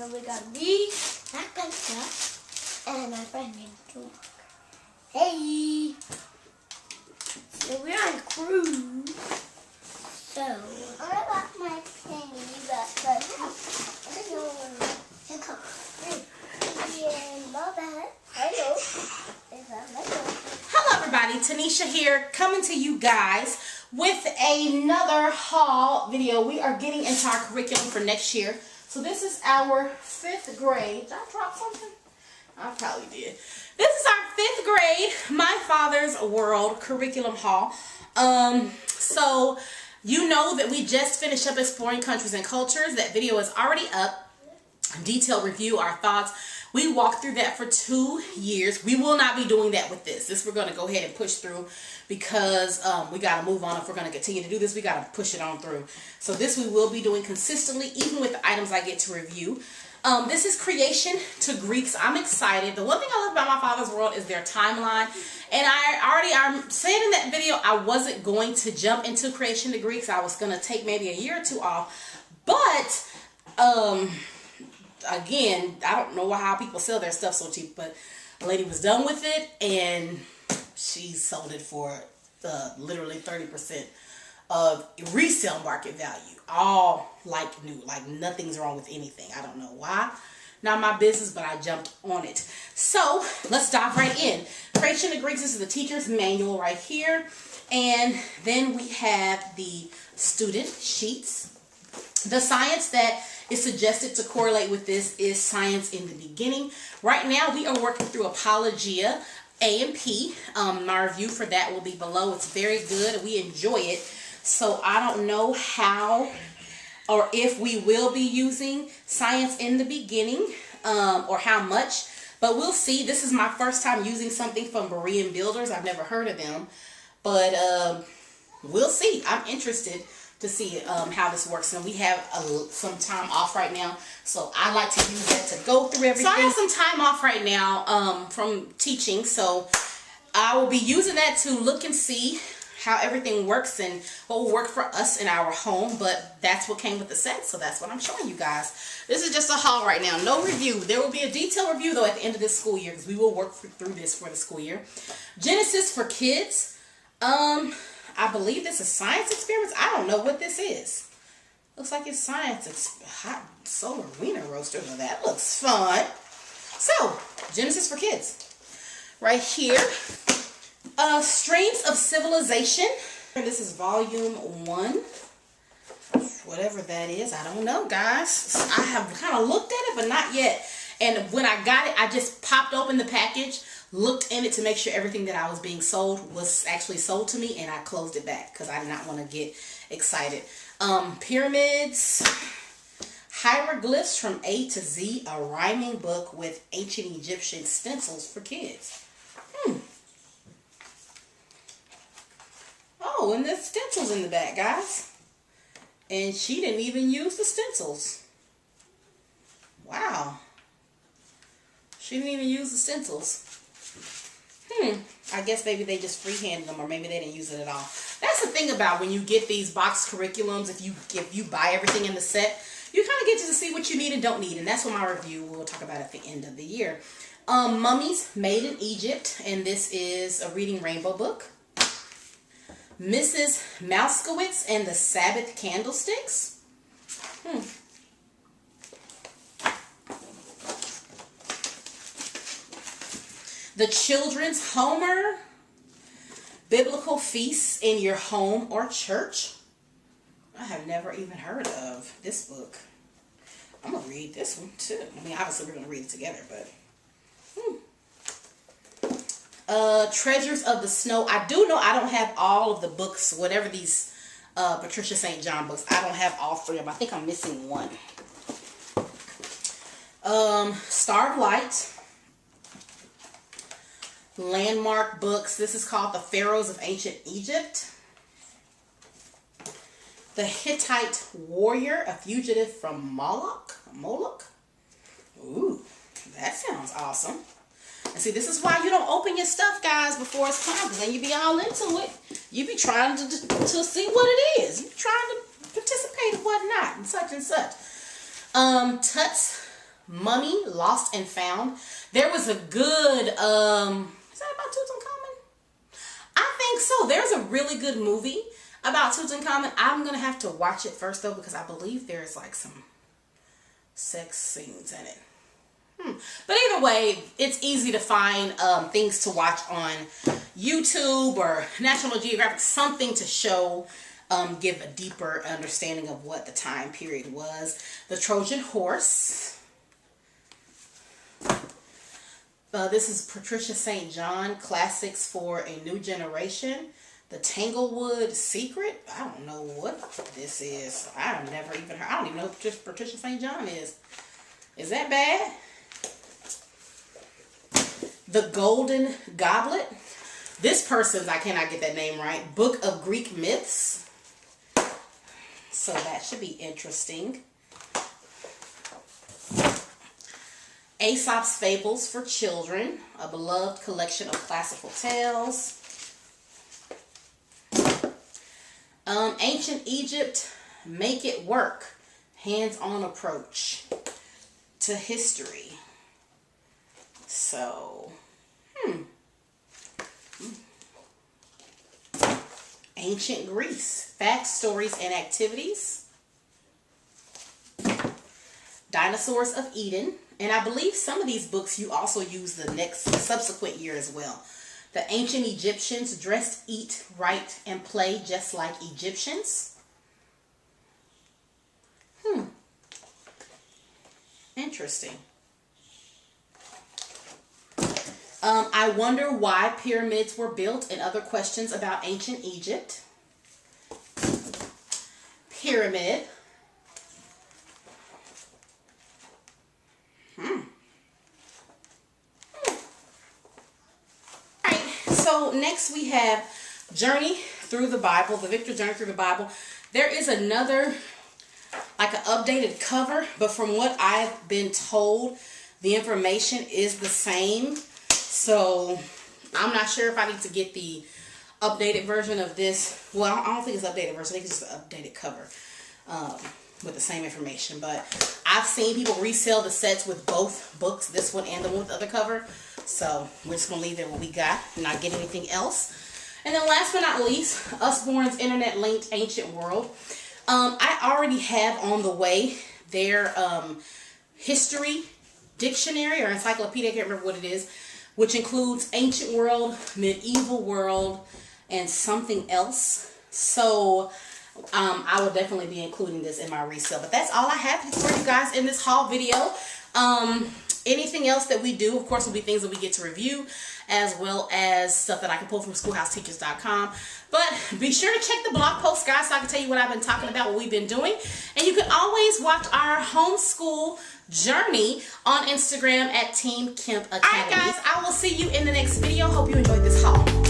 then we got these, that kind of stuff, and my friend named Julie. Hey! So we're on a cruise. So I got my thingy, but I don't know where to come. Hello everybody, Tanisha here, coming to you guys with another haul video. We are getting into our curriculum for next year. So this is our 5th grade. Did I drop something? I probably did. This is our 5th grade, My Father's World curriculum haul. So you know that we just finished up exploring countries and cultures. That video is already up. Detailed review, our thoughts. We walked through that for 2 years. We will not be doing that with this. This we're going to go ahead and push through because we got to move on. If we're going to continue to do this, we got to push it on through. So this we will be doing consistently, even with the items I get to review. This is Creation to Greeks. I'm excited. The one thing I love about My Father's World is their timeline. And I'm saying in that video, I wasn't going to jump into Creation to Greeks. I was going to take maybe a year or two off. But, again, I don't know how people sell their stuff so cheap, but a lady was done with it and she sold it for literally 30% of resale market value. All like new, like nothing's wrong with anything. I don't know why. Not my business, but I jumped on it. So let's dive right in. Creation to Greeks, this is the teacher's manual right here. And then we have the student sheets. The science that is suggested to correlate with this is Science in the Beginning. Right now we are working through Apologia A and P. My review for that will be below. It's very good. We enjoy it. So I don't know how or if we will be using Science in the Beginning or how much, but we'll see. This is my first time using something from Berean Builders. I've never heard of them, but we'll see. I'm interested to see how this works, and we have some time off right now, so I like to use that to go through everything. So I have some time off right now from teaching, so I will be using that to look and see how everything works and what will work for us in our home. But that's what came with the set, so that's what I'm showing you guys. This is just a haul right now, no review. There will be a detailed review though at the end of this school year, because we will work through this for the school year. Genesis for kids. I believe this is science experiments. I don't know what this is. Looks like it's science. Hot solar wiener roaster. Well, that looks fun. So, Genesis for kids. Right here. Streams of Civilization. This is volume 1. Whatever that is. I don't know, guys. I have kind of looked at it, but not yet. And when I got it, I just popped open the package, looked in it to make sure everything that I was being sold was actually sold to me, and I closed it back because I did not want to get excited. Pyramids, Hieroglyphs from A to Z, a rhyming book with ancient Egyptian stencils for kids. Oh, and there's stencils in the back, guys. And she didn't even use the stencils. Wow. She didn't even use the stencils. I guess maybe they just freehanded them, or maybe they didn't use it at all. That's the thing about when you get these box curriculums. If you buy everything in the set, you kind of get to see what you need and don't need. And that's what my review we'll talk about at the end of the year. Mummies Made in Egypt. And this is a Reading Rainbow book. Mrs. Mouskowitz and the Sabbath Candlesticks. The Children's Homer. Biblical Feasts in Your Home or Church. I have never even heard of this book. I'm going to read this one too. I mean, obviously we're going to read it together, but... Treasures of the Snow. I do know I don't have all of the books, whatever these Patricia St. John books. I don't have all 3 of them. I think I'm missing one. Star of Light. Landmark books. This is called The Pharaohs of Ancient Egypt. The Hittite Warrior, a fugitive from Moloch. Ooh, that sounds awesome. And see, this is why you don't open your stuff, guys, before it's time, because then you be all into it. You be trying to see what it is. You be trying to participate and whatnot, and such and such. Tut's Mummy, Lost and Found. There was a good, is that about Tutankhamun? I think so. There's a really good movie about Tutankhamun. I'm going to have to watch it first though, because I believe there's like some sex scenes in it. But either way, it's easy to find things to watch on YouTube or National Geographic, something to show, give a deeper understanding of what the time period was. The Trojan Horse. This is Patricia St. John, Classics for a New Generation. The Tanglewood Secret. I don't know what this is. I've never even heard. I don't even know who Patricia St. John is. Is that bad? The Golden Goblet. This person's, I cannot get that name right. Book of Greek Myths. So that should be interesting. Aesop's Fables for Children. A beloved collection of classical tales. Ancient Egypt, Make It Work. Hands-on approach to history. So, Ancient Greece, Facts, Stories, and Activities. Dinosaurs of Eden. And I believe some of these books you also use the subsequent year as well. The Ancient Egyptians, Dress, Eat, Write, and Play Just Like Egyptians. Interesting. I wonder why pyramids were built and other questions about ancient Egypt. Pyramid. Alright, so next we have Journey Through the Bible, the Victor Journey Through the Bible. There is another, like an updated cover, but from what I've been told, the information is the same. So I'm not sure if I need to get the updated version of this. Well, I don't think it's updated version. I think it's just an updated cover with the same information. But I've seen people resell the sets with both books, this one and the one with the other cover. So we're just going to leave it what we got and not get anything else. And then last but not least, Usborne's Internet Linked Ancient World. I already have on the way their history dictionary or encyclopedia, I can't remember what it is, which includes ancient world, medieval world, and something else. So I will definitely be including this in my resale. But that's all I have for you guys in this haul video. Anything else that we do, of course, will be things that we get to review, as well as stuff that I can pull from schoolhouseteachers.com. But be sure to check the blog post, guys, so I can tell you what I've been talking about, what we've been doing. And you can always watch our homeschool journey on Instagram at Team Kemp Academy. Alright, guys, I will see you in the next video. Hope you enjoyed this haul.